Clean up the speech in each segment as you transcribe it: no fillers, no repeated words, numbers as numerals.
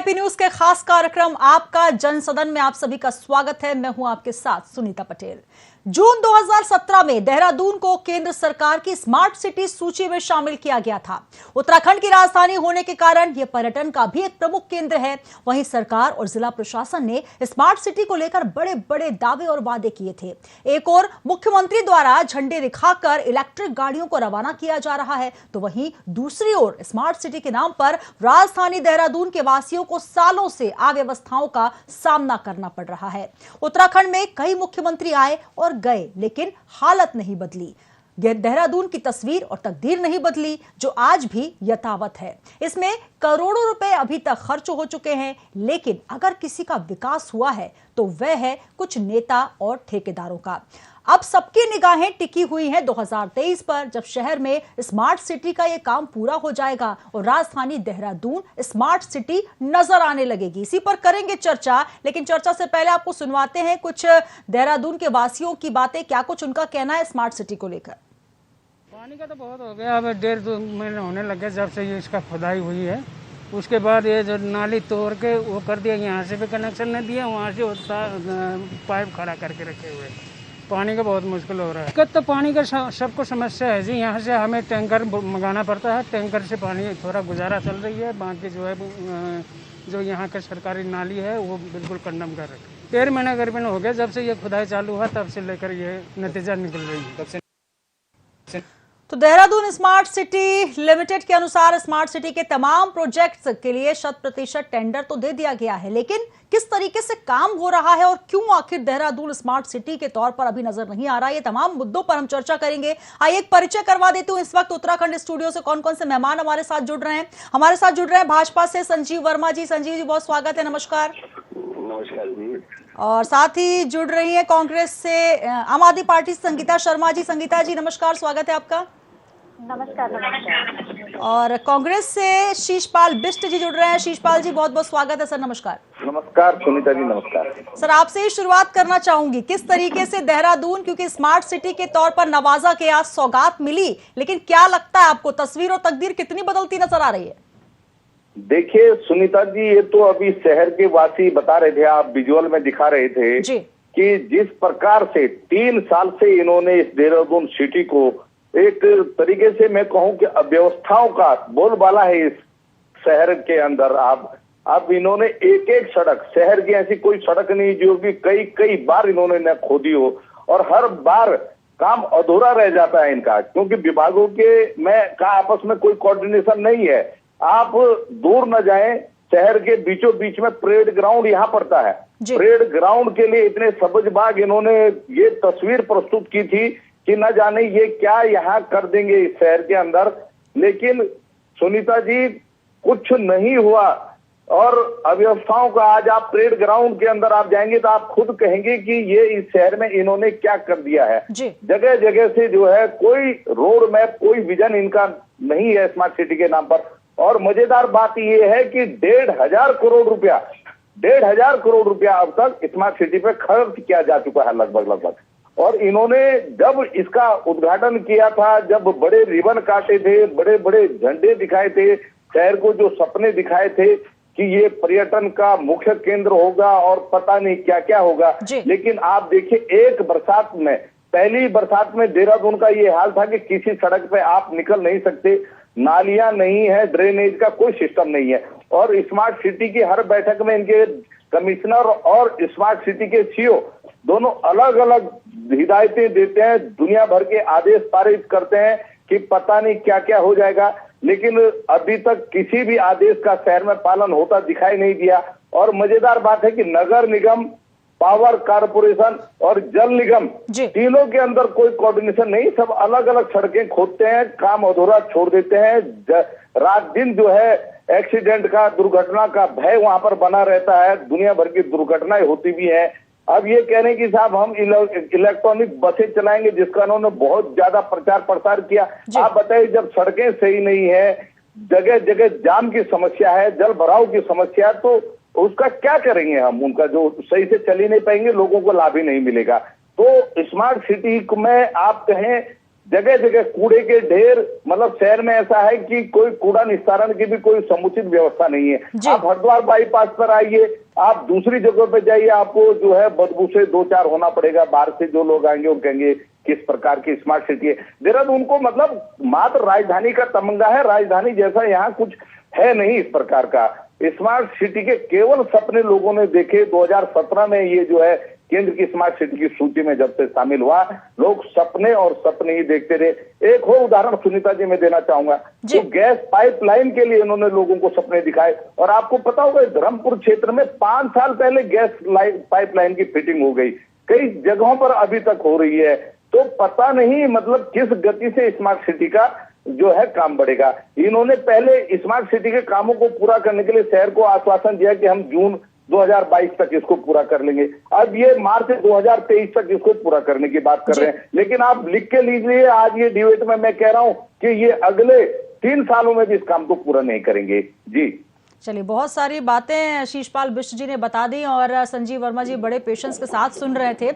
VIP news के खास कार्यक्रम आपका जनसदन में आप सभी का स्वागत है। मैं हूं आपके साथ सुनीता पटेल। जून 2017 में देहरादून को केंद्र सरकार की स्मार्ट सिटी सूची में शामिल किया गया था। उत्तराखंड की राजधानी होने के कारण यह पर्यटन का भी एक प्रमुख केंद्र है। वहीं सरकार और जिला प्रशासन ने स्मार्ट सिटी को लेकर बड़े बड़े दावे और वादे किए थे। एक और मुख्यमंत्री द्वारा झंडे दिखाकर इलेक्ट्रिक गाड़ियों को रवाना किया जा रहा है, तो वहीं दूसरी ओर स्मार्ट सिटी के नाम पर राजधानी देहरादून के वासियों को सालों से अव्यवस्थाओं का सामना करना पड़ रहा है। उत्तराखंड में कई मुख्यमंत्री आए और गए, लेकिन हालत नहीं बदली। देहरादून की तस्वीर और तकदीर नहीं बदली, जो आज भी यथावत है। इसमें करोड़ों रुपए अभी तक खर्च हो चुके हैं, लेकिन अगर किसी का विकास हुआ है तो वह है कुछ नेता और ठेकेदारों का। अब सबकी निगाहें टिकी हुई हैं 2023 पर, जब शहर में स्मार्ट सिटी का यह काम पूरा हो जाएगा और राजधानी देहरादून स्मार्ट सिटी नजर आने लगेगी। इसी पर करेंगे चर्चा, लेकिन चर्चा से पहले आपको सुनवाते हैं कुछ देहरादून के वासियों की बातें, क्या कुछ उनका कहना है स्मार्ट सिटी को लेकर। पानी का तो बहुत हो गया, अब 1.5-2 महीने होने लगे जब से ये इसका खुदाई हुई है। उसके बाद ये जो नाली तोड़ के वो कर दिया, यहाँ से भी कनेक्शन नहीं दिया, वहाँ से पाइप खड़ा करके रखे हुए। पानी का बहुत मुश्किल हो रहा है। दिक्कत तो पानी का सबको समस्या है जी। यहाँ से हमें टैंकर मंगाना पड़ता है, टैंकर से पानी थोड़ा गुजारा चल रही है। बाकी जो है जो यहाँ का सरकारी नाली है वो बिल्कुल कंडम कर रही है। 13 महीना करीबन हो गया जब से ये खुदाई चालू हुआ, तब से लेकर ये नतीजा निकल रही है। तो देहरादून स्मार्ट सिटी लिमिटेड के अनुसार स्मार्ट सिटी के तमाम प्रोजेक्ट्स के लिए 100% टेंडर तो दे दिया गया है, लेकिन किस तरीके से काम हो रहा है और क्यों आखिर देहरादून स्मार्ट सिटी के तौर पर अभी नजर नहीं आ रहा है, ये तमाम मुद्दों पर हम चर्चा करेंगे। आइए एक परिचय करवा देती हूँ। इस वक्त उत्तराखंड स्टूडियो से कौन कौन से मेहमान हमारे साथ जुड़ रहे हैं। हमारे साथ जुड़ रहे हैं भाजपा से संजीव वर्मा जी। संजीव जी, बहुत स्वागत है, नमस्कार। नमस्कार जी। और साथ ही जुड़ रही है कांग्रेस से आम आदमी पार्टी संगीता शर्मा जी। संगीता जी नमस्कार, स्वागत है आपका। नमस्कार। नमस्कार। और कांग्रेस से शीशपाल बिष्ट जी जुड़ रहे हैं। शीशपाल जी, बहुत बहुत स्वागत है सर, नमस्कार। नमस्कार सुनीता जी, नमस्कार। सर, आपसे ही शुरुआत करना चाहूंगी, किस तरीके से देहरादून, क्योंकि स्मार्ट सिटी के तौर पर नवाजा के आज सौगात मिली, लेकिन क्या लगता है आपको तस्वीर और तकदीर कितनी बदलती नजर आ रही है? देखिए सुनीता जी, ये तो अभी शहर के वासी बता रहे थे, आप विजुअल में दिखा रहे थे जी, कि जिस प्रकार से 3 साल से इन्होंने इस देहरादून सिटी को एक तरीके से मैं कहूं कि अव्यवस्थाओं का बोलबाला है इस शहर के अंदर। अब इन्होंने एक एक सड़क, शहर की ऐसी कोई सड़क नहीं जो कि कई बार इन्होंने न खोदी हो, और हर बार काम अधूरा रह जाता है इनका, क्योंकि विभागों का आपस में कोई कोऑर्डिनेशन नहीं है। आप दूर न जाएं, शहर के बीचों बीच में परेड ग्राउंड यहाँ पड़ता है। परेड ग्राउंड के लिए इतने सबज बाग इन्होंने ये तस्वीर प्रस्तुत की थी कि न जाने ये क्या यहाँ कर देंगे इस शहर के अंदर। लेकिन सुनीता जी, कुछ नहीं हुआ, और अव्यवस्थाओं का आज आप परेड ग्राउंड के अंदर आप जाएंगे तो आप खुद कहेंगे कि ये इस शहर में इन्होंने क्या कर दिया है। जगह जगह से जो है कोई रोड मैप, कोई विजन इनका नहीं है स्मार्ट सिटी के नाम पर। और मजेदार बात ये है कि 1,500 करोड़ रुपया अब तक स्मार्ट सिटी पे खर्च किया जा चुका है लगभग। और इन्होंने जब इसका उद्घाटन किया था, जब बड़े रिबन काटे थे, बड़े बड़े झंडे दिखाए थे, शहर को जो सपने दिखाए थे कि ये पर्यटन का मुख्य केंद्र होगा और पता नहीं क्या क्या होगा, लेकिन आप देखिए एक बरसात में, पहली बरसात में देहरादून का ये हाल था कि किसी सड़क पे आप निकल नहीं सकते, नालियां नहीं है, ड्रेनेज का कोई सिस्टम नहीं है। और स्मार्ट सिटी की हर बैठक में इनके कमिश्नर और स्मार्ट सिटी के सीईओ दोनों अलग अलग हिदायतें देते हैं, दुनिया भर के आदेश पारित करते हैं कि पता नहीं क्या क्या हो जाएगा, लेकिन अभी तक किसी भी आदेश का शहर में पालन होता दिखाई नहीं दिया। और मजेदार बात है कि नगर निगम, पावर कारपोरेशन और जल निगम, तीनों के अंदर कोई कोऑर्डिनेशन नहीं, सब अलग अलग सड़कें खोदते हैं, काम अधूरा छोड़ देते हैं। रात दिन जो है एक्सीडेंट का, दुर्घटना का भय वहां पर बना रहता है, दुनिया भर की दुर्घटनाएं होती भी हैं। अब ये कह रहे हैं कि साहब हम इलेक्ट्रॉनिक बसें चलाएंगे, जिसका उन्होंने बहुत ज्यादा प्रचार प्रसार किया। आप बताइए, जब सड़कें सही नहीं है, जगह जगह जाम की समस्या है, जल भराव की समस्या है, तो उसका क्या करेंगे हम? उनका जो सही से चल ही नहीं पाएंगे, लोगों को लाभ ही नहीं मिलेगा। तो स्मार्ट सिटी में आप कहें जगह जगह कूड़े के ढेर, मतलब शहर में ऐसा है कि कोई कूड़ा निस्तारण की भी कोई समुचित व्यवस्था नहीं है। आप हरिद्वार बाईपास पर आइए, आप दूसरी जगह पे जाइए, आपको जो है बदबू से दो चार होना पड़ेगा। बाहर से जो लोग आएंगे वो कहेंगे किस प्रकार की स्मार्ट सिटी है। देहरादून को मतलब मात्र राजधानी का तमंगा है, राजधानी जैसा यहाँ कुछ है नहीं इस प्रकार का। स्मार्ट सिटी के केवल सपने लोगों ने देखे। 2017 में ये जो है केंद्र की स्मार्ट सिटी की सूची में जब से शामिल हुआ, लोग सपने और सपने ही देखते रहे। एक हो उदाहरण सुनीता जी मैं देना चाहूंगा, तो गैस पाइपलाइन के लिए इन्होंने लोगों को सपने दिखाए। और आपको पता होगा धर्मपुर क्षेत्र में 5 साल पहले गैस पाइपलाइन की फिटिंग हो गई, कई जगहों पर अभी तक हो रही है। तो पता नहीं मतलब किस गति से स्मार्ट सिटी का जो है काम बढ़ेगा। इन्होंने पहले स्मार्ट सिटी के कामों को पूरा करने के लिए शहर को आश्वासन दिया कि हम जून 2022 तक इसको पूरा कर लेंगे। अब ये मार्च 2023 तक इसको पूरा करने की बात कर रहे हैं। लेकिन आप लिख के लीजिए, आज ये डिबेट में मैं कह रहा हूं कि ये अगले 3 सालों में भी इस काम को पूरा नहीं करेंगे। जी चलिए, बहुत सारी बातें शीशपाल बिष्ट जी ने बता दी और संजीव वर्मा जी बड़े पेशेंस के साथ सुन रहे थे।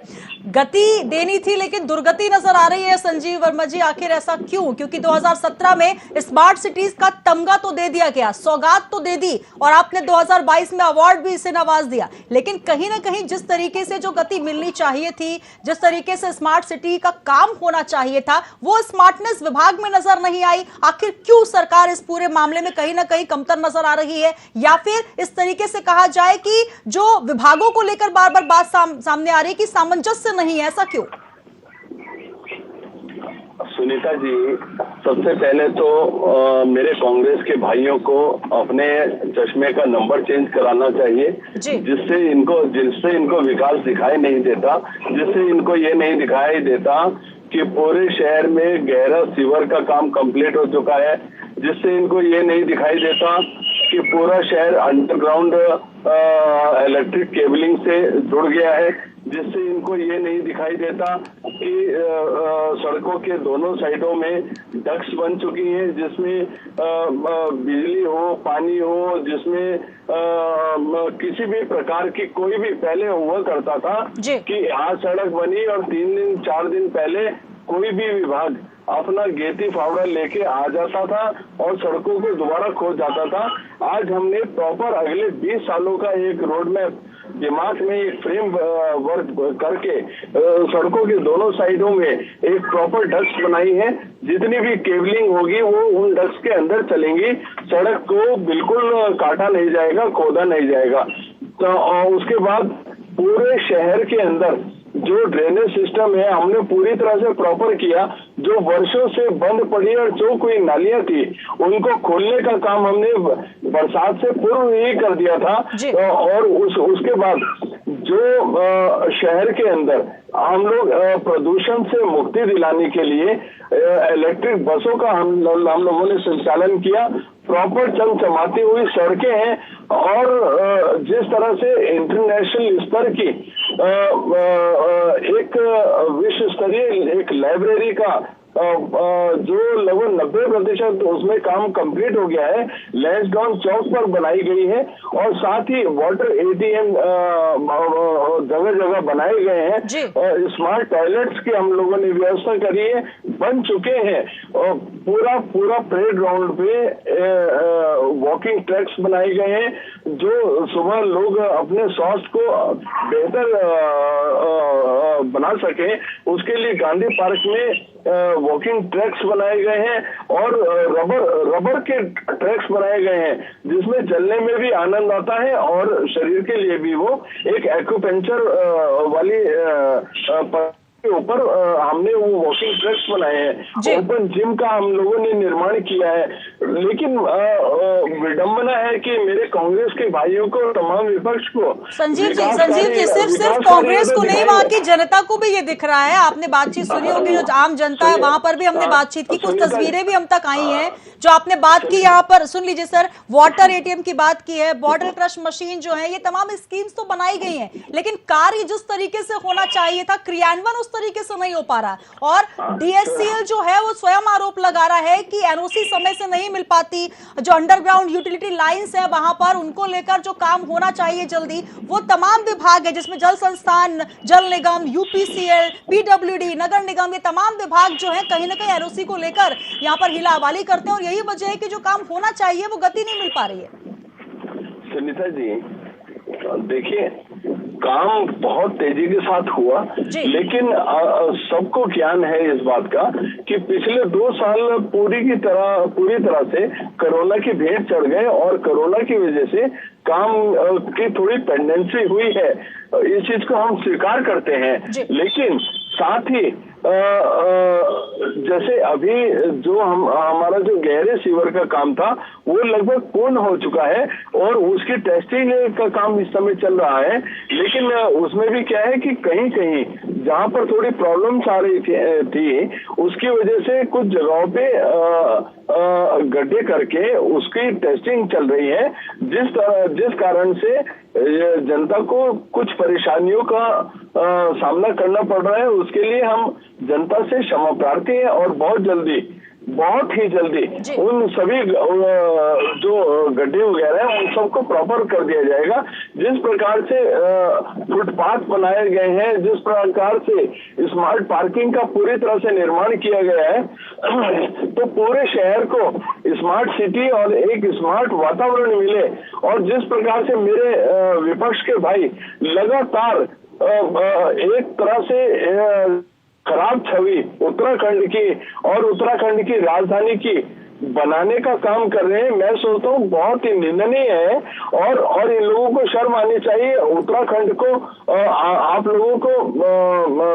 गति देनी थी लेकिन दुर्गति नजर आ रही है। संजीव वर्मा जी, आखिर ऐसा क्यों? क्योंकि 2017 में स्मार्ट सिटीज का तमगा तो दे दिया गया, सौगात तो दे दी और आपने 2022 में अवार्ड भी इसे नवाज दिया, लेकिन कहीं ना कहीं जिस तरीके से जो गति मिलनी चाहिए थी, जिस तरीके से स्मार्ट सिटी का काम होना चाहिए था, वो स्मार्टनेस विभाग में नजर नहीं आई। आखिर क्यों सरकार इस पूरे मामले में कहीं ना कहीं कमतर नजर आ रही है? या फिर इस तरीके से कहा जाए कि जो विभागों को लेकर बार बार बात सामने आ रही है कि सामंजस्य नहीं है, ऐसा क्यों? सुनीता जी, सबसे पहले तो मेरे कांग्रेस के भाइयों को अपने चश्मे का नंबर चेंज कराना चाहिए, जिससे इनको विकास दिखाई नहीं देता, जिससे इनको ये नहीं दिखाई देता कि पूरे शहर में गहरा सीवर का काम कंप्लीट हो चुका है, जिससे इनको ये नहीं दिखाई देता कि पूरा शहर अंडरग्राउंड इलेक्ट्रिक केबलिंग से जुड़ गया है, जिससे इनको ये नहीं दिखाई देता कि सड़कों के दोनों साइडों में डक्ट्स बन चुकी हैं, जिसमें बिजली हो, पानी हो, जिसमें किसी भी प्रकार की कोई भी पहले हुआ करता था कि आज सड़क बनी और 3 दिन 4 दिन पहले कोई भी विभाग अपना गेती फावड़ा लेके आ जाता था और सड़कों को दोबारा खोद जाता था। आज हमने प्रॉपर अगले 20 सालों का एक रोड मैप दिमाग में एक फ्रेम वर्क करके सड़कों के दोनों साइडों में एक प्रॉपर डक्ट्स बनाई है। जितनी भी केबलिंग होगी वो उन डक्ट्स के अंदर चलेंगी, सड़क को बिल्कुल काटा नहीं जाएगा, खोदा नहीं जाएगा। तो उसके बाद पूरे शहर के अंदर जो ड्रेनेज सिस्टम है हमने पूरी तरह से प्रॉपर किया। जो वर्षों से बंद पड़ी और जो कोई नालियां थी उनको खोलने का काम हमने बरसात से पूर्व ही कर दिया था। और उसके बाद जो शहर के अंदर हम लोग प्रदूषण से मुक्ति दिलाने के लिए इलेक्ट्रिक बसों का हम लोगों ने संचालन किया। प्रॉपर चमचमाती हुई सड़कें हैं और जिस तरह से इंटरनेशनल स्तर की एक विश्व स्तरीय एक लाइब्रेरी का जो लगभग 90% उसमें काम कंप्लीट हो गया है, लैंसडाउन चौक पर बनाई गई है और साथ ही वाटर ATM जगह जगह बनाए गए हैं और स्मार्ट टॉयलेट्स की हम लोगों ने व्यवस्था करी है, बन चुके हैं। और पूरा परेड ग्राउंड पे वॉकिंग ट्रैक्स बनाए गए हैं जो सुबह लोग अपने स्वास्थ्य को बेहतर बना सके, उसके लिए गांधी पार्क में वॉकिंग ट्रैक्स बनाए गए हैं और रबर के ट्रैक्स बनाए गए हैं जिसमें चलने में भी आनंद आता है और शरीर के लिए भी वो एक एक्यूपेंचर वाली के ऊपर हमने वो वॉकिंग ट्रैक्स बनाए हैं। ओपन जिम का हम लोगों ने निर्माण किया है। लेकिन विडंबना है कि मेरे कांग्रेस के भाइयों को, तमाम विपक्ष को, संजीव जी सिर्फ कांग्रेस को नहीं, वहाँ की जनता को भी ये दिख रहा है। आपने बातचीत सुनी होगी, जो आम जनता है वहां पर भी हमने बातचीत की, कुछ तस्वीरें भी हम तक आई हैं जो आपने बात की। यहाँ पर सुन लीजिए सर, वाटर ATM की बात की है, बॉटल क्रश मशीन जो है, ये तमाम स्कीम्स तो बनाई गई हैं, लेकिन कार्य जिस तरीके से होना चाहिए था, क्रियान्वयन उस तरीके से नहीं हो पा रहा है। और DSCL जो है वो स्वयं आरोप लगा रहा है कि NOC समय से नहीं मिल पाती, जो अंडरग्राउंड यूटिलिटी लाइंस है वहां पर उनको लेकर जो काम होना चाहिए जल्दी, वो तमाम विभाग है जिसमें जल संस्थान, जल निगम, UPCL, PWD, नगर निगम, ये तमाम विभाग जो है कहीं ना कहीं NOC को लेकर यहाँ पर हिला हवाली करते हैं और यही वजह है कि जो काम होना चाहिए वो गति नहीं मिल पा रही है। सुनीता जी, देखिए, काम बहुत तेजी के साथ हुआ, लेकिन सबको ज्ञान है इस बात का कि पिछले 2 साल पूरी तरह से कोरोना की भेंट चढ़ गए और कोरोना की वजह से काम की थोड़ी पेंडेंसी हुई है। इस चीज को हम स्वीकार करते हैं, लेकिन साथ ही जैसे अभी जो हमारा जो गहरे सीवर का काम था वो लगभग पूर्ण हो चुका है और उसकी टेस्टिंग का काम इस समय चल रहा है, लेकिन उसमें भी क्या है कि कहीं कहीं जहां पर थोड़ी प्रॉब्लम्स आ रही थी उसकी वजह से कुछ जगहों पे गड्ढे करके उसकी टेस्टिंग चल रही है, जिस कारण से जनता को कुछ परेशानियों का सामना करना पड़ रहा है। उसके लिए हम जनता से क्षमा प्रार्थी हैं और बहुत ही जल्दी उन सभी जो गड्ढे वगैरह हैं उन सबको प्रॉपर कर दिया जाएगा। जिस प्रकार से फुटपाथ बनाए गए हैं, जिस प्रकार से स्मार्ट पार्किंग का पूरी तरह से निर्माण किया गया है, तो पूरे शहर को स्मार्ट सिटी और एक स्मार्ट वातावरण मिले। और जिस प्रकार से मेरे विपक्ष के भाई लगातार एक तरह से खराब छवि उत्तराखंड की और उत्तराखंड की राजधानी की बनाने का काम कर रहे हैं, मैं सोचता हूँ बहुत ही निंदनीय है और इन लोगों को शर्म आनी चाहिए। उत्तराखंड को आप लोगों को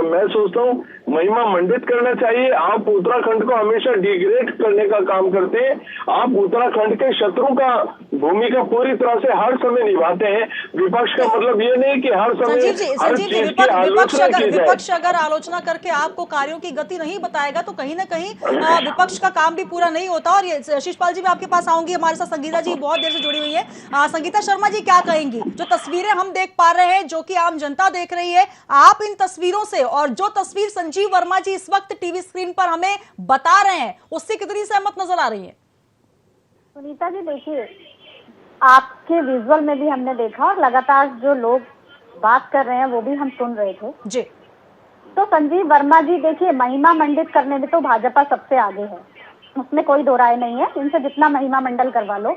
मैं सोचता हूँ महिमा मंडित करना चाहिए। आप उत्तराखंड को हमेशा डिग्रेड करने का काम करते हैं। आप उत्तराखंड के शत्रु का भूमिका पूरी तरह से हर समय निभाते हैं। विपक्ष का मतलब ये नहीं कि हर समय विपक्ष अगर आलोचना करके आपको कार्यों की गति नहीं बताएगा तो कहीं ना कहीं विपक्ष का काम भी पूरा नहीं होता। और ये शिषपाल जी मैं आपके पास आऊंगी, हमारे साथ संगीता जी बहुत देर से जुड़ी हुई है। संगीता शर्मा जी क्या कहेंगी, जो तस्वीरें हम देख पा रहे हैं, जो कि आम जनता देख रही है, आप इन तस्वीरों से और जो तस्वीर संजीव वर्मा जी इस वक्त टीवी स्क्रीन पर हमें बता रहे हैं उससे कितनी सहमत नजर आ रही है? सुनीता जी देखिए, आपके विजुअल में भी हमने देखा और लगातार जो लोग बात कर रहे हैं वो भी हम सुन रहे थे जी। तो संजीव वर्मा जी देखिए, महिमा मंडित करने में तो भाजपा सबसे आगे है, उसमें कोई दो राय नहीं है। इनसे जितना महिमा मंडल करवा लो।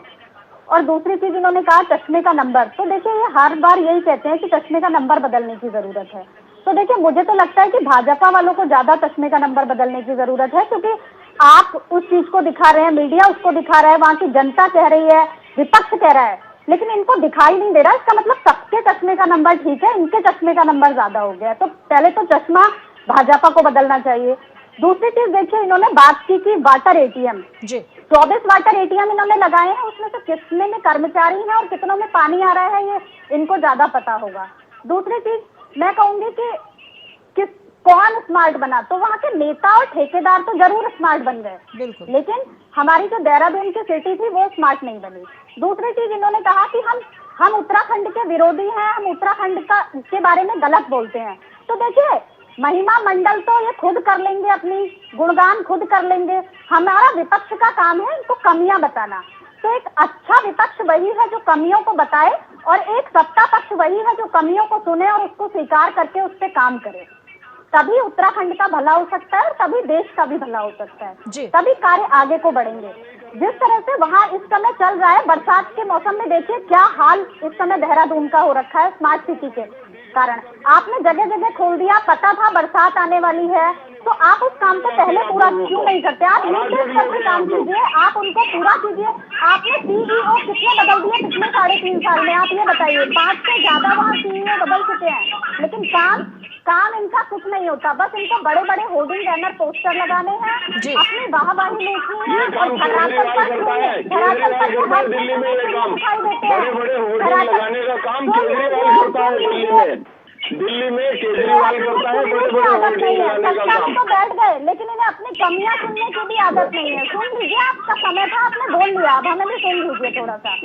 और दूसरी चीज इन्होंने कहा चश्मे का नंबर, तो देखिए ये हर बार यही कहते हैं कि चश्मे का नंबर बदलने की जरूरत है। तो देखिए मुझे तो लगता है कि भाजपा वालों को ज्यादा चश्मे का नंबर बदलने की जरूरत है, क्योंकि आप उस चीज को दिखा रहे हैं, मीडिया उसको दिखा रहा है, वहां की जनता कह रही है, विपक्ष कह रहा है, लेकिन इनको दिखाई नहीं दे रहा। इसका मतलब सबके चश्मे का नंबर ठीक है, इनके चश्मे का नंबर ज्यादा हो गया। तो पहले तो चश्मा भाजपा को बदलना चाहिए। दूसरी चीज देखिए, इन्होंने बात की वाटर ATM, 24 वाटर ATM इन्होंने लगाए हैं, उसमें से कितने में कर्मचारी हैं और कितनों में पानी आ रहा है ये इनको ज्यादा पता होगा। दूसरी चीज मैं कहूंगी कि कौन स्मार्ट बना, तो वहाँ के नेता और ठेकेदार तो जरूर स्मार्ट बन गए, लेकिन हमारी जो देहरादून की सिटी थी वो स्मार्ट नहीं बनी। दूसरी चीज इन्होंने कहा कि हम उत्तराखंड के विरोधी हैं, हम उत्तराखंड के बारे में गलत बोलते हैं। तो देखिए महिमा मंडल तो ये खुद कर लेंगे, अपनी गुणगान खुद कर लेंगे। हमारा विपक्ष का काम है इनको कमियां बताना। तो एक अच्छा विपक्ष वही है जो कमियों को बताए और एक सत्ता पक्ष वही है जो कमियों को सुने और उसको स्वीकार करके उस पर काम करे। तभी उत्तराखंड का भला हो सकता है और तभी देश का भी भला हो सकता है, तभी कार्य आगे को बढ़ेंगे। जिस तरह से वहाँ इस समय चल रहा है, बरसात के मौसम में देखिए क्या हाल इस समय देहरादून का हो रखा है स्मार्ट सिटी के कारण। आपने जगह जगह खोल दिया, पता था बरसात आने वाली है, तो आप उस काम को पहले पूरा क्यों नहीं करते? आप नीचे स्तर पे काम कीजिए, आप उनको पूरा कीजिए। आपने CEO कितने बदल दिए पिछले 3.5 साल में, आप ये बताइए। 5 से ज्यादा वहाँ CEO बदल चुके हैं, लेकिन काम इनका कुछ नहीं होता। बस इनको बड़े बड़े होर्डिंग बैनर पोस्टर लगाने हैं, अपनी वाहवाही लेनी है और धरातल पर दिल्ली में ये काम बड़े होर्डिंग लगाने का काम केजरीवाल करता है दिल्ली में। दिल्ली में केजरीवाल करता है बड़े बड़े आदत नहीं है, लगाने का काम। तो बैठ गए, लेकिन इन्हें अपनी कमियां सुनने की भी आदत नहीं है। सुन लीजिए, आपका समय था, आपने बोल लिया, अब हमें भी सुन लीजिए थोड़ा सा।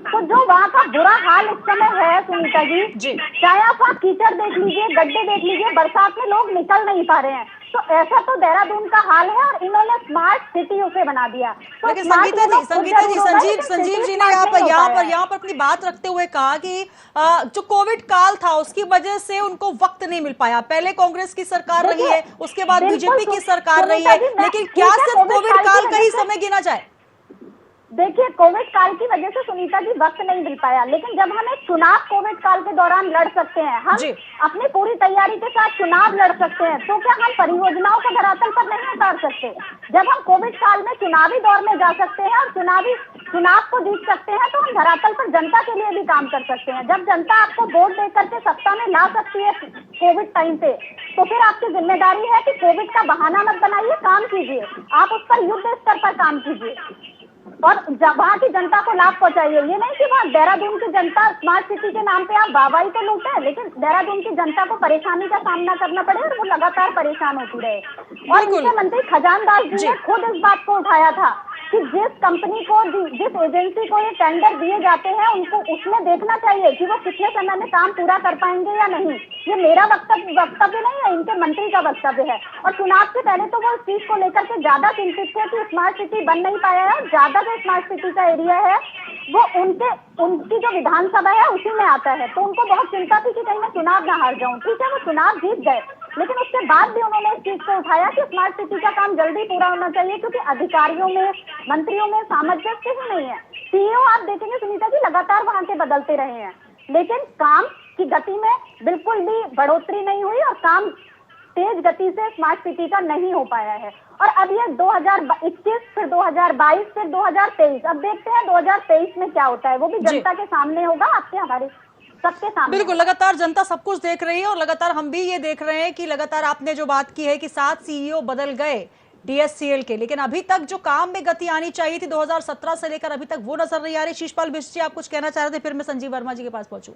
तो जो वहाँ का बुरा हाल इस समय है सुनीता जी, चाहे आप वहाँ कीचड़ देख लीजिए, गड्ढे देख लीजिए, बरसात में लोग निकल नहीं पा रहे हैं। तो ऐसा तो देहरादून का हाल है, और इन्होंने स्मार्ट सिटी उसे बना दिया। तो लेकिन संगीता जी, संजीव जी ने यहाँ पर अपनी बात रखते हुए कहा कि जो कोविड काल था उसकी वजह से उनको वक्त नहीं मिल पाया। पहले कांग्रेस की सरकार रही है, उसके बाद बीजेपी की सरकार रही है, लेकिन क्या सिर्फ कोविड काल का ही समय गिना जाए? देखिए, कोविड काल की वजह से सुनीता जी वक्त नहीं मिल पाया, लेकिन जब हम एक चुनाव कोविड काल के दौरान लड़ सकते हैं, हम अपनी पूरी तैयारी के साथ चुनाव लड़ सकते हैं, तो क्या हम परियोजनाओं को धरातल पर नहीं उतार सकते? जब हम कोविड काल में चुनावी दौर में जा सकते हैं और चुनाव को जीत सकते हैं, तो हम धरातल पर जनता के लिए भी काम कर सकते हैं। जब जनता आपको वोट दे करके सत्ता में ला सकती है कोविड टाइम पे, तो फिर आपकी जिम्मेदारी है कि कोविड का बहाना मत बनाइए, काम कीजिए, आप उस पर युद्ध स्तर पर काम कीजिए और वहाँ की जनता को लाभ पहुंचाइए। ये नहीं कि वहाँ देहरादून की जनता स्मार्ट सिटी के नाम पे आप वाहवाही तो लूटे हैं, लेकिन देहरादून की जनता को परेशानी का सामना करना पड़े और वो लगातार परेशान होती रहे। और मुख्यमंत्री खजानदास जी ने खुद इस बात को उठाया था कि जिस कंपनी को, जिस एजेंसी को ये टेंडर दिए जाते हैं, उनको उसमें देखना चाहिए कि वो कितने समय में काम पूरा कर पाएंगे या नहीं। ये मेरा वक्तव्य नहीं है, इनके मंत्री का वक्तव्य है। और चुनाव से पहले तो वो इस चीज को लेकर के ज्यादा चिंतित थे कि स्मार्ट सिटी बन नहीं पाया है, और ज्यादा जो स्मार्ट सिटी का एरिया है वो उनकी जो विधानसभा है उसी में आता है। तो उनको बहुत चिंता थी कि कहीं मैं चुनाव ना हार जाऊं। ठीक है, वो चुनाव जीत गए, लेकिन उसके बाद भी उन्होंने इस चीज को उठाया कि स्मार्ट सिटी का काम जल्दी पूरा होना चाहिए, क्योंकि अधिकारियों में, मंत्रियों में सामंजस्य ही नहीं है। सीईओ आप देखेंगे सुनीता जी लगातार वहां के बदलते रहे हैं, लेकिन काम की गति में बिल्कुल भी बढ़ोतरी नहीं हुई और काम तेज गति से स्मार्ट सिटी का नहीं हो पाया है। और अब ये 2021, फिर 2022, फिर 2023, अब देखते हैं 2023 में क्या होता है। वो भी जनता के सामने होगा, आपके हमारे सबके सामने। बिल्कुल, लगातार जनता सब कुछ देख रही है और लगातार हम भी ये देख रहे हैं कि लगातार आपने जो बात की है कि 7 सीईओ बदल गए डीएससीएल के, लेकिन अभी तक जो काम में गति आनी चाहिए थी 2017 से लेकर अभी तक वो नजर नहीं आ रही। शिषपाल बिष्ट जी, आप कुछ कहना चाह रहे थे, फिर मैं संजीव वर्मा जी के पास पहुंचूं।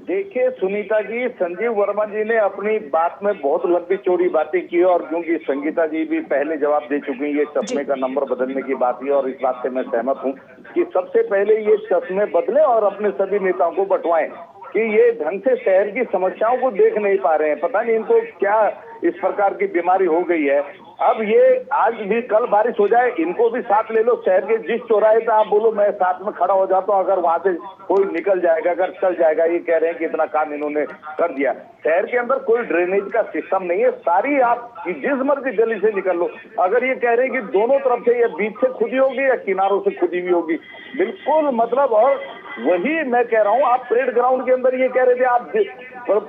देखिए सुनीता जी, संजीव वर्मा जी ने अपनी बात में बहुत लंबी चौड़ी बातें की, और क्योंकि संगीता जी भी पहले जवाब दे चुकी हैं, ये चश्मे का नंबर बदलने की बात है, और इस बात से मैं सहमत हूं कि सबसे पहले ये चश्मे बदले और अपने सभी नेताओं को बंटवाएं कि ये ढंग से शहर की समस्याओं को देख नहीं पा रहे हैं। पता नहीं इनको क्या इस प्रकार की बीमारी हो गई है। अब ये आज भी कल बारिश हो जाए, इनको भी साथ ले लो, शहर के जिस चौराहे पे आप बोलो मैं साथ में खड़ा हो जाता हूँ, अगर वहां से कोई निकल जाएगा, अगर चल जाएगा। ये कह रहे हैं कि इतना काम इन्होंने कर दिया। शहर के अंदर कोई ड्रेनेज का सिस्टम नहीं है, सारी आप जिस मर्जी गली से निकल लो। अगर ये कह रहे हैं कि दोनों तरफ से, ये बीच से खुदी होगी या किनारों से खुदी हुई होगी, बिल्कुल मतलब। और वही मैं कह रहा हूँ, आप परेड ग्राउंड के अंदर ये कह रहे थे, आप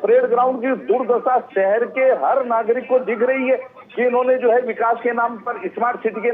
परेड ग्राउंड की दुर्दशा शहर के हर नागरिक को दिख रही है कि इन्होंने जो है विकास के नाम पर, स्मार्ट सिटी के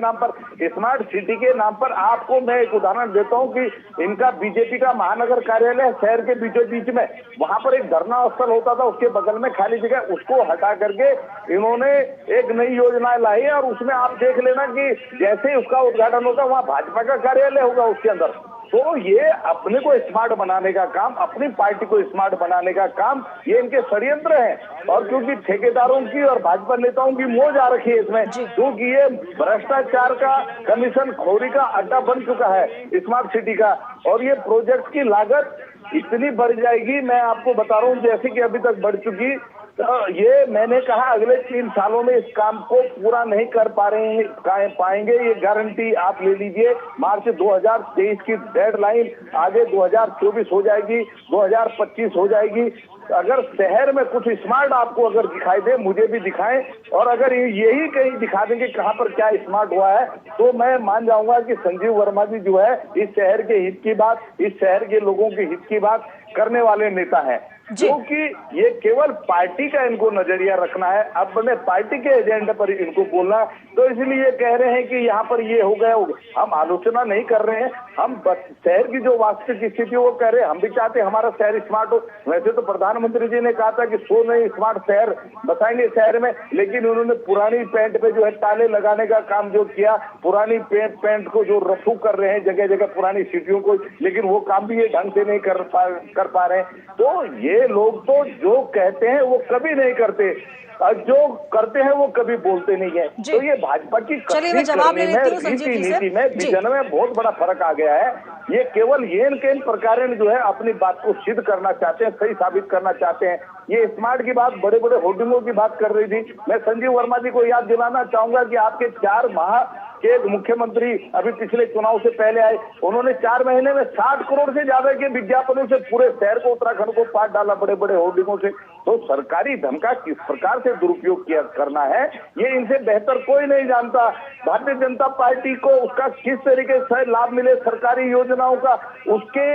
नाम पर आपको मैं एक उदाहरण देता हूं कि इनका बीजेपी का महानगर कार्यालय शहर के बीचों बीच में, वहां पर एक धरना स्थल होता था, उसके बगल में खाली जगह, उसको हटा करके इन्होंने एक नई योजना लाई है। और उसमें आप देख लेना कि जैसे ही उसका उद्घाटन होगा वहां भाजपा का कार्यालय होगा उसके अंदर। तो ये अपने को स्मार्ट बनाने का काम, अपनी पार्टी को स्मार्ट बनाने का काम, ये इनके षड्यंत्र है। और क्योंकि ठेकेदारों की और भाजपा नेताओं की मौज आ रखी है इसमें, क्योंकि ये भ्रष्टाचार का, कमीशन खोरी का अड्डा बन चुका है स्मार्ट सिटी का। और ये प्रोजेक्ट की लागत इतनी बढ़ जाएगी, मैं आपको बता रहा हूँ, जैसे कि अभी तक बढ़ चुकी। तो ये मैंने कहा अगले 3 सालों में इस काम को पूरा नहीं कर पाएंगे, ये गारंटी आप ले लीजिए। मार्च 2023 की डेडलाइन आगे 2024 हो जाएगी, 2025 हो जाएगी। अगर शहर में कुछ स्मार्ट आपको अगर दिखाई दे, मुझे भी दिखाएं, और अगर यही कहीं दिखा देंगे कहां पर क्या स्मार्ट हुआ है, तो मैं मान जाऊंगा कि संजीव वर्मा जी जो है इस शहर के हित की बात, इस शहर के लोगों के हित की बात करने वाले नेता हैं। क्योंकि ये केवल पार्टी का इनको नजरिया रखना है, अपने पार्टी के एजेंडे पर इनको बोलना, तो इसलिए कह रहे हैं कि यहाँ पर ये हो गया। हम आलोचना नहीं कर रहे हैं, हम शहर की जो वास्तविक स्थिति वो कह रहे हैं। हम भी चाहते हैं हमारा शहर स्मार्ट हो। वैसे तो प्रधानमंत्री जी ने कहा था कि 100 नए स्मार्ट शहर बसाएंगे शहर में, लेकिन उन्होंने पुरानी पेंट पे जो है ताले लगाने का काम जो किया, पुरानी पेंट को जो रफू कर रहे हैं जगह जगह पुरानी सिटियों को, लेकिन वो काम भी ये ढंग से नहीं कर पा रहे हैं। तो ये ये लोग तो जो कहते हैं वो कभी नहीं करते और जो करते हैं वो कभी बोलते नहीं है। तो ये भाजपा की चलिए मैं जवाब ले लेती हूँ संजीव जी से। नीति में विजन में बहुत बड़ा फर्क आ गया है। ये केवल येन केन प्रकार जो है अपनी बात को सिद्ध करना चाहते हैं, सही साबित करना चाहते हैं। ये स्मार्ट की बात, बड़े बड़े होर्डिंगों की बात कर रही थी। मैं संजीव वर्मा जी को याद दिलाना चाहूंगा कि आपके 4 माह के मुख्यमंत्री अभी पिछले चुनाव से पहले आए, उन्होंने 4 महीने में 60 करोड़ से ज्यादा के विज्ञापनों से पूरे शहर को, उत्तराखंड को पाट डाला, बड़े बड़े होर्डिंगों से। तो सरकारी धन का किस प्रकार से दुरुपयोग किया करना है, ये इनसे बेहतर कोई नहीं जानता। भारतीय जनता पार्टी को उसका किस तरीके से लाभ मिले सरकारी योजनाओं का, उसके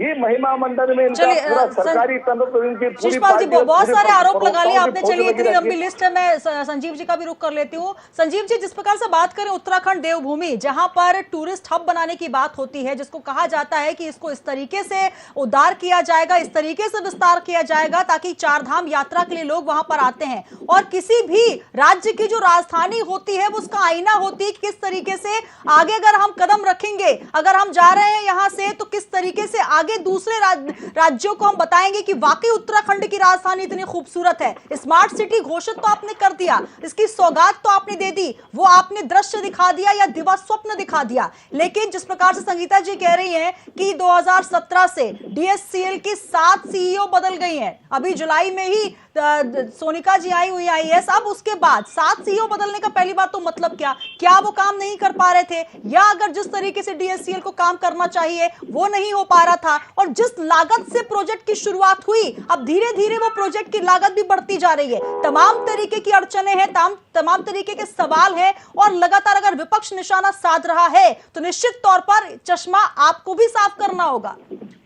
ही महिमा मंडल में इनका पूरा सरकारी तंत्र, इनकी पूरी जी बहुत सारे आरोप लगा लिए आपने। चलिए इतनी लंबी लिस्ट है, मैं संजीव जी का भी रुख कर लेती हूँ। संजीव जी, जिस प्रकार से बात करें उत्तराखंड देवभूमि, जहां पर टूरिस्ट हब बनाने की बात होती है, जिसको कहा जाता है कि इसको इस तरीके से उद्धार किया जाएगा, इस तरीके से विस्तार किया जाएगा ताकि 4 धाम यात्रा के लिए लोग वहां पर आते हैं, और किसी भी राज्य की जो राजधानी होती है वो उसका आईना होती है कि किस तरीके से आगे अगर हम कदम रखेंगे, अगर हम जा रहे हैं यहां से, तो किस तरीके से आगे दूसरे राज्यों को हम बताएंगे कि वाकई उत्तराखंड की राजधानी इतनी खूबसूरत है। स्मार्ट सिटी घोषित तो आपने कर दिया, इसकी सौगात तो आपने दे दी, वो आपने दृश्य दिखा दिया या दिवा स्वप्न दिखा दिया, लेकिन जिस प्रकार से संगीता जी कह रही हैं कि 2017 से डीएससीएल की 7 सीईओ बदल गई हैं, अभी जुलाई में ही सोनिका जी आई हुई आईएएस, अब उसके बाद 7 सीईओ बदलने का पहली बात तो मतलब क्या वो काम नहीं कर पा रहे थे, या अगर जिस तरीके से डीएससीएल को काम करना चाहिए वो नहीं हो पा रहा था, और जिस लागत से प्रोजेक्ट की शुरुआत हुई अब धीरे धीरे वो प्रोजेक्ट की लागत भी बढ़ती जा रही है। तमाम तरीके की अड़चने हैं, तमाम तरीके के सवाल हैं, और लगातार अगर विपक्ष निशाना साध रहा है तो निश्चित तौर पर चश्मा आपको भी साफ करना होगा।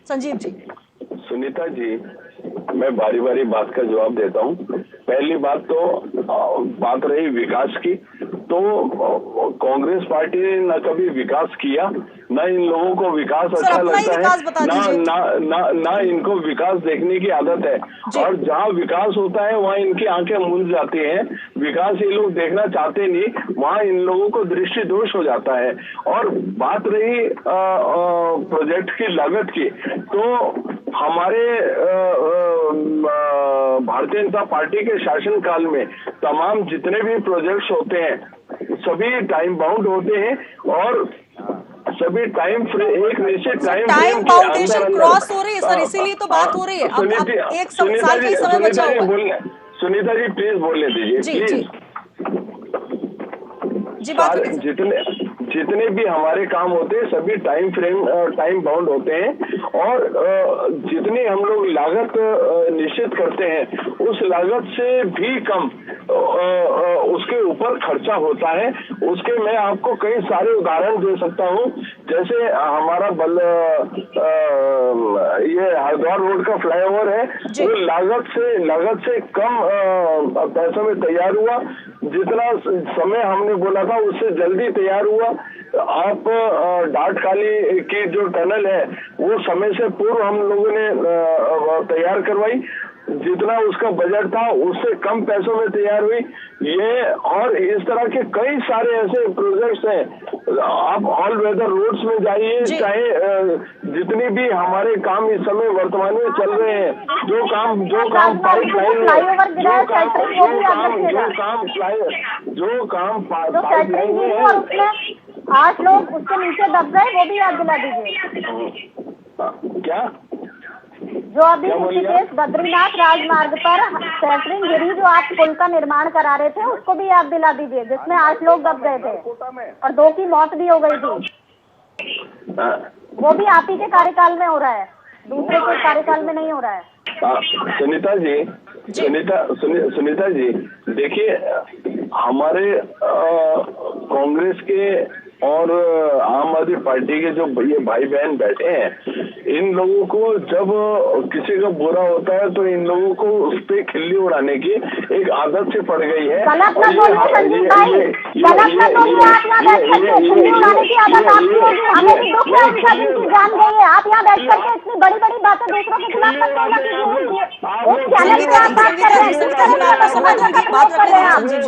संजीव जी। सुनीता जी, मैं बारी बारी बात का जवाब देता हूँ। पहली बात तो बात रही विकास की, तो कांग्रेस पार्टी ने न कभी विकास किया, न इन लोगों को विकास अच्छा लगता है, ना इनको विकास देखने की आदत है, और जहाँ विकास होता है वहाँ इनकी आंखें मूंद जाती हैं। विकास ये लोग देखना चाहते नहीं, वहाँ इन लोगों को दृष्टि दोष हो जाता है। और बात रही प्रोजेक्ट की लागत की, तो हमारे भारतीय जनता पार्टी के शासनकाल में तमाम जितने भी प्रोजेक्ट्स होते हैं सभी टाइम बाउंड होते हैं, और सभी टाइम फ्रेम, एक निश्चित टाइम बाउंडेशन क्रॉस हो रही है सर, इसीलिए तो बात हो रही है। अब एक साल का समय बचा हुआ है। सुनीता जी प्लीज बोलने दीजिए, प्लीज। जितने भी हमारे काम होते हैं सभी टाइम फ्रेम, टाइम बाउंड होते हैं, और जितनी हम लोग लागत निश्चित करते हैं उस लागत से भी कम उसके ऊपर खर्चा होता है। उसके मैं आपको कई सारे उदाहरण दे सकता हूँ, जैसे हमारा ये हरिद्वार रोड का फ्लाईओवर है, वो लागत से कम पैसों में तैयार हुआ, जितना समय हमने बोला था उससे जल्दी तैयार हुआ। आप डाट खाली की जो टनल है वो समय से पूर्व हम लोगों ने तैयार करवाई, जितना उसका बजट था उससे कम पैसों में तैयार हुई। ये और इस तरह के कई सारे ऐसे प्रोजेक्ट्स हैं। आप ऑल वेदर रोड्स में जाइए, चाहे जितने भी हमारे काम इस समय वर्तमान में चल रहे हैं, जो काम पाइपलाइन में, जो काम पाइपलाइन में है, 8 लोग उसके नीचे दब गए, वो भी याद दिला दीजिए। क्या जो अभी ऋषिकेश बद्रीनाथ राजमार्ग पर सैटरिंग गिरी, जो आप पुल का निर्माण करा रहे थे, उसको भी याद दिला दीजिए, जिसमें 8 लोग दब गए थे और 2 की मौत भी हो गई थी। वो भी आप ही के कार्यकाल में हो रहा है, दूसरे के कार्यकाल में नहीं हो रहा है। सुनीता जी देखिए, हमारे कांग्रेस के और आम आदमी पार्टी के जो ये भाई बहन बैठे हैं, इन लोगों को जब किसी का बुरा होता है तो इन लोगों को उस पे खिल्ली उड़ाने की एक आदत से पड़ गई है। आप यहाँ बैठ करके इतनी बड़ी बड़ी बातें दूसरों के खिलाफ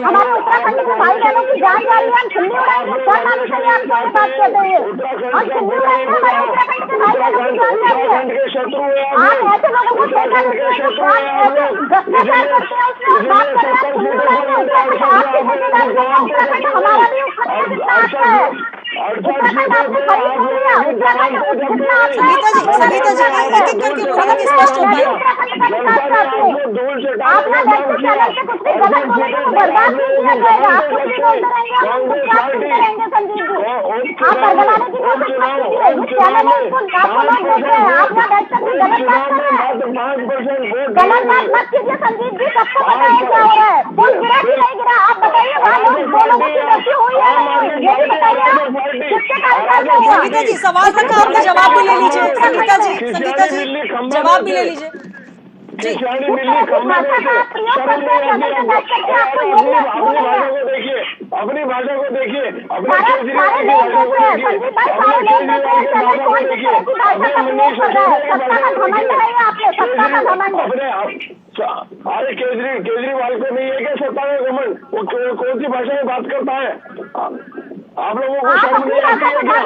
हमारे उत्तराखंड के भाई बहनों की जान जा रही है, हम खिल्ली उड़ाएंगे, रहेंगे आप कौन बात कर रहे हैं? और हिंदू रहेंगे बड़े उत्तराखंड के भाई बहन की जान जाएंगे। आप ऐसे लोगों को टेका देते हैं जो भ्रष्टाचार करते हैं, उसमें आप बात कर रहे हैं हिंदू रहेंगे उत्तराखंड। आपके संविधान में उत्तराखंड हमारा भी उत्तराखंड कितना अच्छा है। उत्तराखंड आपने खरीद नहीं लिया, उत्तराखंड जितना आप संगीता जी एक एक करके बोलो कि स्पष्ट हो पाए। आपने देश को चैनल पे कुछ भी गलत बोलेंगे तो बर्बाद नहीं किया जाएगा। आप कुछ भी बोलते रहेंगे, हम उनको क्या सुनते रहेंगे संजीव जी? आप बरगलाने की कोशिश मत कीजिए, ये चैनल है, इसको आपको लोग देख रहे हैं। आप यहाँ बैठ सकते गलत बात कर रहे हैं, गलत बात मत कीजिए संजीव जी। सबको पता है क्या हो रहा है, पुल गिरा कि नहीं गिरा? आप बताइए, वहाँ लोग दो लोगों की मृत्यु हुई है नहीं, ये भी बताइए आप। किसके कार्यकर्ता हैं? संगीता जी सवाल रखा आपने, जवाब भी ले लीजिए। संगीता जी जवाब भी ले लीजिए जी। किसानी मिली खम्बा में से शर्म नहीं आती आपको? अपनी भाषा को देखिए, अपने केजरीवाल की भाषा को देखिए, अपने केजरीवाल की भाषा को देखिए, अपने मनीष सिसोदिया की भाषा को देखिए। अरे केजरीवाल को नहीं है क्या सत्ता का घमंड? वो कौन सी भाषा में बात करता है? आप लोगों को शर्म नहीं आती है क्या?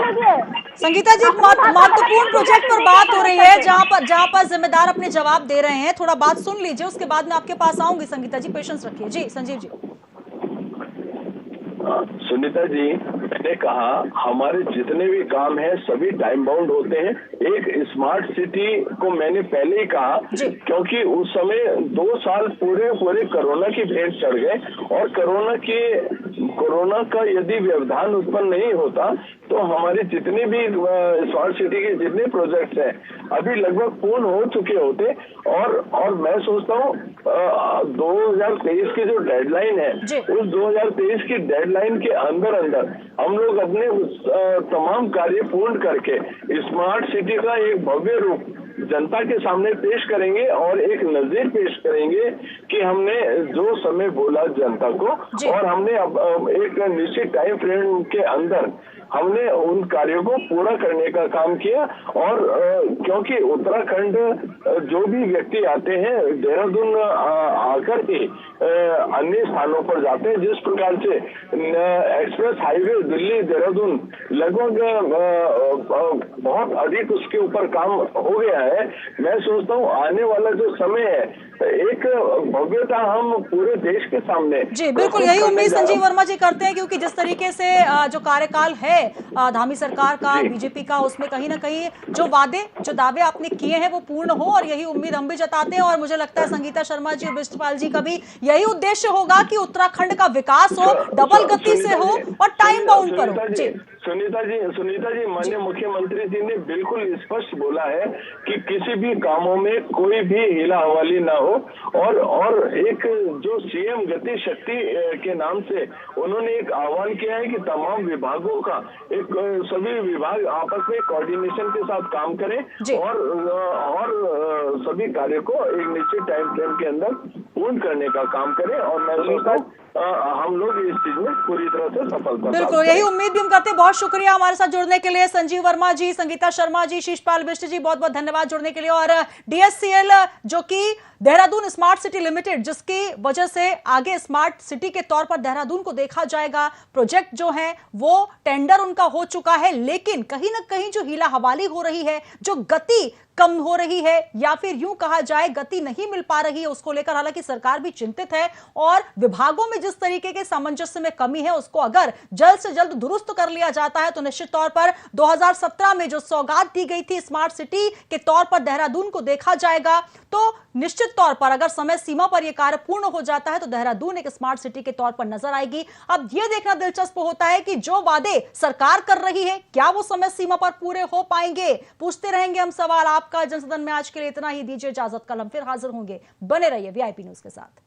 संगीता जी महत्वपूर्ण प्रोजेक्ट पर बात हो रही है, जहां पर जिम्मेदार अपने जवाब दे रहे हैं। थोड़ा बात सुन लीजिए, उसके बाद मैं आपके पास आऊंगी। संगीता जी पेशेंस रखिए। जी संजीव जी। सुनीता जी, मैंने कहा हमारे जितने भी काम हैं सभी टाइम बाउंड होते हैं। एक स्मार्ट सिटी को मैंने पहले ही कहा, क्योंकि उस समय 2 साल पूरे कोरोना की भेंट चढ़ गए, और कोरोना का यदि व्यवधान उत्पन्न नहीं होता तो हमारे जितने भी स्मार्ट सिटी के जितने प्रोजेक्ट्स हैं अभी लगभग पूर्ण हो चुके होते। और मैं सोचता हूँ 2023 की जो डेडलाइन है, उस 2023 की डेडलाइन के अंदर हम लोग अपने तमाम कार्य पूर्ण करके स्मार्ट सिटी का एक भव्य रूप जनता के सामने पेश करेंगे और एक नजीर पेश करेंगे कि हमने जो समय बोला जनता को, और हमने एक निश्चित टाइम फ्रेम के अंदर हमने उन कार्यों को पूरा करने का काम किया। और क्योंकि उत्तराखंड जो भी व्यक्ति आते हैं देहरादून आकर के अन्य स्थानों पर जाते हैं, जिस प्रकार से एक्सप्रेस हाईवे दिल्ली देहरादून लगभग बहुत अधिक उसके ऊपर काम हो गया है। मैं सोचता हूँ आने वाला जो समय है एक भव्यता हम पूरे देश के सामने। जी बिल्कुल, यही उम्मीद संजीव वर्मा जी करते हैं, क्योंकि जिस तरीके से जो कार्यकाल है धामी सरकार का, बीजेपी का, उसमें कहीं ना कहीं जो दावे आपने किए हैं वो पूर्ण हो, और यही उम्मीद हम भी जताते हैं। और मुझे लगता है संगीता शर्मा जी और बिष्टपाल जी का भी यही उद्देश्य होगा कि उत्तराखंड का विकास हो, डबल गति से हो और टाइम बाउंड पर हो। जी सुनीता जी माननीय मुख्यमंत्री जी ने बिल्कुल स्पष्ट बोला है कि किसी भी कामों में कोई भी हिला हवाली ना हो, और एक जो सीएम गति शक्ति के नाम से उन्होंने एक आह्वान किया है कि तमाम विभागों का सभी विभाग आपस में कोऑर्डिनेशन के साथ काम करें और सभी कार्य को एक निश्चित टाइम फ्रेम के अंदर पूर्ण करने का काम करें। और मैं सोचता हूँ हम लोग इस चीज में पूरी तरह से सफलता। बिल्कुल यही उम्मीद भी हम करते हैं। बहुत शुक्रिया हमारे साथ जुड़ने के लिए संजीव वर्मा जी, संगीता शर्मा जी, शिषपाल बिष्ट जी, बहुत बहुत धन्यवाद जुड़ने के लिए। और DSCL जो कि देहरादून स्मार्ट सिटी लिमिटेड, जिसकी वजह से आगे स्मार्ट सिटी के तौर पर देहरादून को देखा जाएगा, प्रोजेक्ट जो है वो टेंडर उनका हो चुका है, लेकिन कहीं ना कहीं जो हीला हवाली हो रही है, जो गति कम हो रही है, या फिर यूं कहा जाए गति नहीं मिल पा रही है, उसको लेकर हालांकि सरकार भी चिंतित है। और विभागों में जिस तरीके के सामंजस्य में कमी है, उसको अगर जल्द से जल्द दुरुस्त कर लिया जाता है तो निश्चित तौर पर 2017 में जो सौगात दी गई थी स्मार्ट सिटी के तौर पर देहरादून को देखा जाएगा, तो निश्चित तौर पर अगर समय सीमा पर यह कार्य पूर्ण हो जाता है तो देहरादून एक स्मार्ट सिटी के तौर पर नजर आएगी। अब यह देखना दिलचस्प होता है कि जो वादे सरकार कर रही है क्या वो समय सीमा पर पूरे हो पाएंगे। पूछते रहेंगे हम सवाल। आपका जनसदन में आज के लिए इतना ही। दीजिए इजाजत, कल हम फिर हाजिर होंगे। बने रहिए VIP न्यूज के साथ।